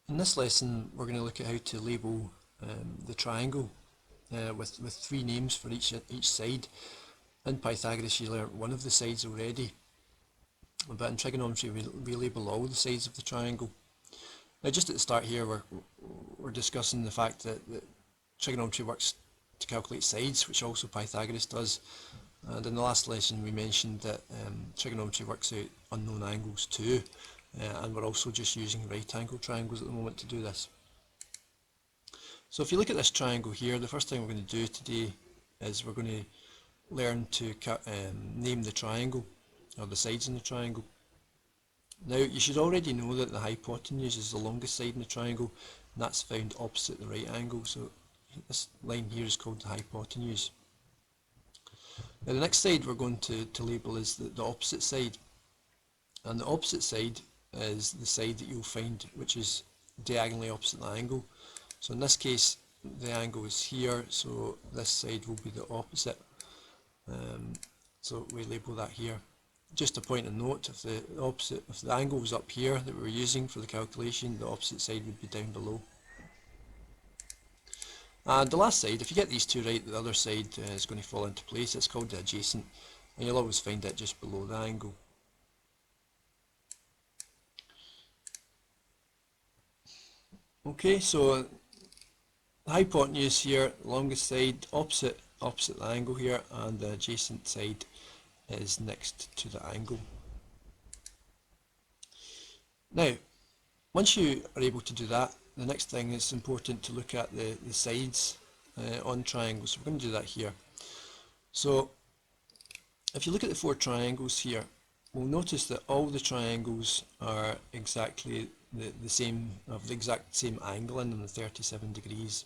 In this lesson we're going to look at how to label the triangle with three names for each side. In Pythagoras you learnt one of the sides already, but in trigonometry we label all the sides of the triangle. Now just at the start here we're discussing the fact that trigonometry works to calculate sides, which also Pythagoras does, and in the last lesson we mentioned that trigonometry works out unknown angles too. And we're also just using right angle triangles at the moment to do this. So if you look at this triangle here, the first thing we're going to do today is we're going to learn to name the triangle, or the sides in the triangle. Now you should already know that the hypotenuse is the longest side in the triangle, and that's found opposite the right angle, so this line here is called the hypotenuse. Now the next side we're going to label is the opposite side, and the opposite side is the side that you'll find which is diagonally opposite the angle. So in this case the angle is here, so this side will be the opposite. So we label that here. Just a point of note, if the angle was up here that we were using for the calculation, the opposite side would be down below. And the last side, if you get these two right, the other side is going to fall into place. It's called the adjacent, and you'll always find it just below the angle. Okay, so the hypotenuse here, longest side, opposite the angle here, and the adjacent side is next to the angle. Now, once you are able to do that, the next thing is important to look at the sides on triangles. So we're going to do that here. So if you look at the four triangles here, we'll notice that all the triangles are exactly the same, of the exact same angle in them, the 37 degrees.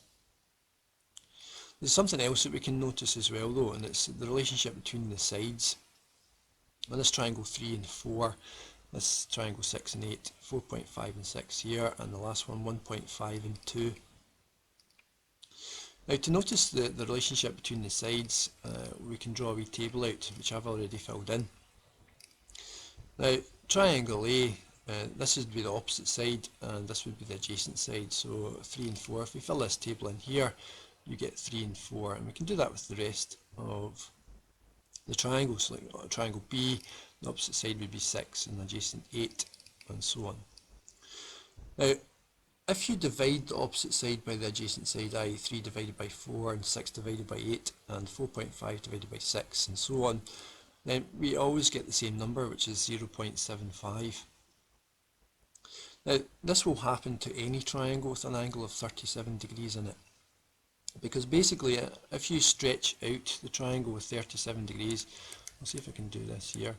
There's something else that we can notice as well though, and it's the relationship between the sides. On this triangle 3 and 4, this triangle 6 and 8, 4.5 and 6 here, and the last one 1.5 and 2. Now to notice the relationship between the sides, we can draw a wee table out, which I've already filled in. Now triangle A, this would be the opposite side and this would be the adjacent side, so 3 and 4. If we fill this table in here, you get 3 and 4, and we can do that with the rest of the triangles. So like triangle B, the opposite side would be 6 and adjacent 8, and so on. Now if you divide the opposite side by the adjacent side, i.e. 3 divided by 4 and 6 divided by 8 and 4.5 divided by 6 and so on, then we always get the same number, which is 0.75. Now this will happen to any triangle with an angle of 37 degrees in it, because basically if you stretch out the triangle with 37 degrees, I'll see if I can do this here,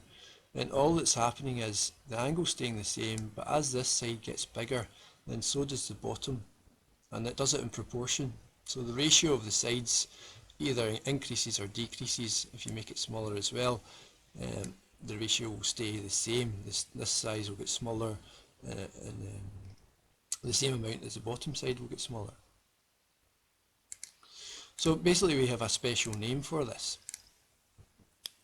then all that's happening is the angle staying the same, but as this side gets bigger, then so does the bottom, and it does it in proportion. So the ratio of the sides either increases or decreases. If you make it smaller as well, the ratio will stay the same. This size will get smaller, and the same amount as the bottom side will get smaller. So basically we have a special name for this.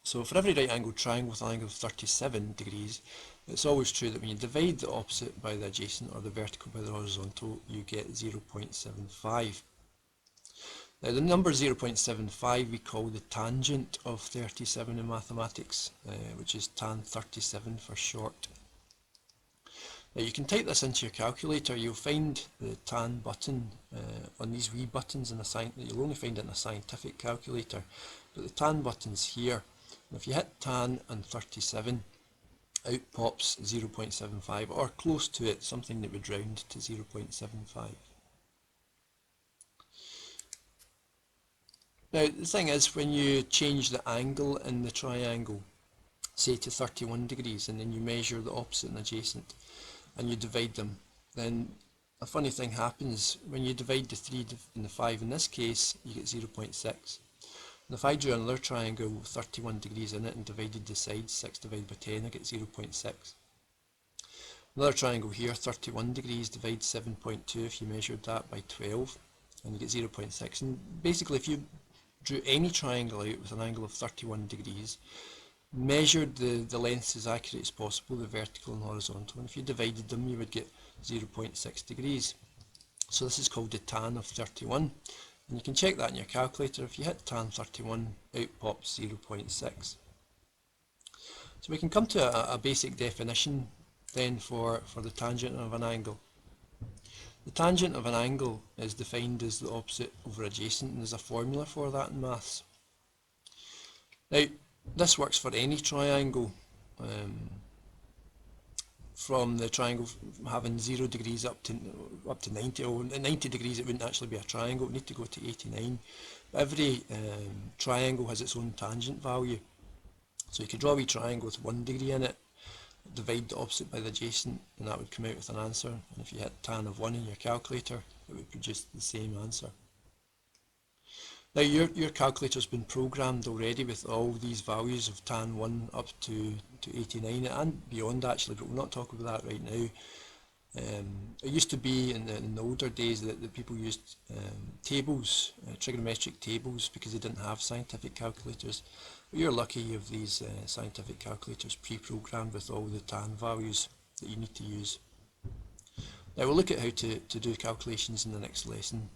So for every right angled triangle with an angle of 37 degrees, it's always true that when you divide the opposite by the adjacent, or the vertical by the horizontal, you get 0.75. Now the number 0.75 we call the tangent of 37 in mathematics, which is tan 37 for short. Now you can type this into your calculator. You'll find the tan button on these wee buttons you'll only find it in a scientific calculator, but the tan button's here. And if you hit tan and 37, out pops 0.75, or close to it, something that would round to 0.75. Now the thing is, when you change the angle in the triangle, say to 31 degrees, and then you measure the opposite and adjacent, and you divide them, then a funny thing happens. When you divide the 3 and the 5 in this case, you get 0.6. And if I drew another triangle with 31 degrees in it and divided the sides, 6 divided by 10, I get 0.6. Another triangle here, 31 degrees, divides 7.2 if you measured that by 12, and you get 0.6. And basically if you drew any triangle out with an angle of 31 degrees, measured the lengths as accurate as possible, the vertical and horizontal, and if you divided them you would get 0.6 degrees. So this is called the tan of 31, and you can check that in your calculator. If you hit tan 31, out pops 0.6. So we can come to a basic definition then for the tangent of an angle. The tangent of an angle is defined as the opposite over adjacent, and there's a formula for that in maths. Now, this works for any triangle, from the triangle having 0 degrees up to 90, or at 90 degrees it wouldn't actually be a triangle, it would need to go to 89. But every triangle has its own tangent value. So you could draw a wee triangle with 1 degree in it, divide the opposite by the adjacent, and that would come out with an answer. And if you hit tan of 1 in your calculator, it would produce the same answer. Now your calculator's been programmed already with all these values of tan 1 up to 89 and beyond actually, but we'll not talk about that right now. It used to be in the older days that people used tables, trigonometric tables, because they didn't have scientific calculators. But you're lucky you have these scientific calculators pre-programmed with all the tan values that you need to use. Now we'll look at how to do calculations in the next lesson.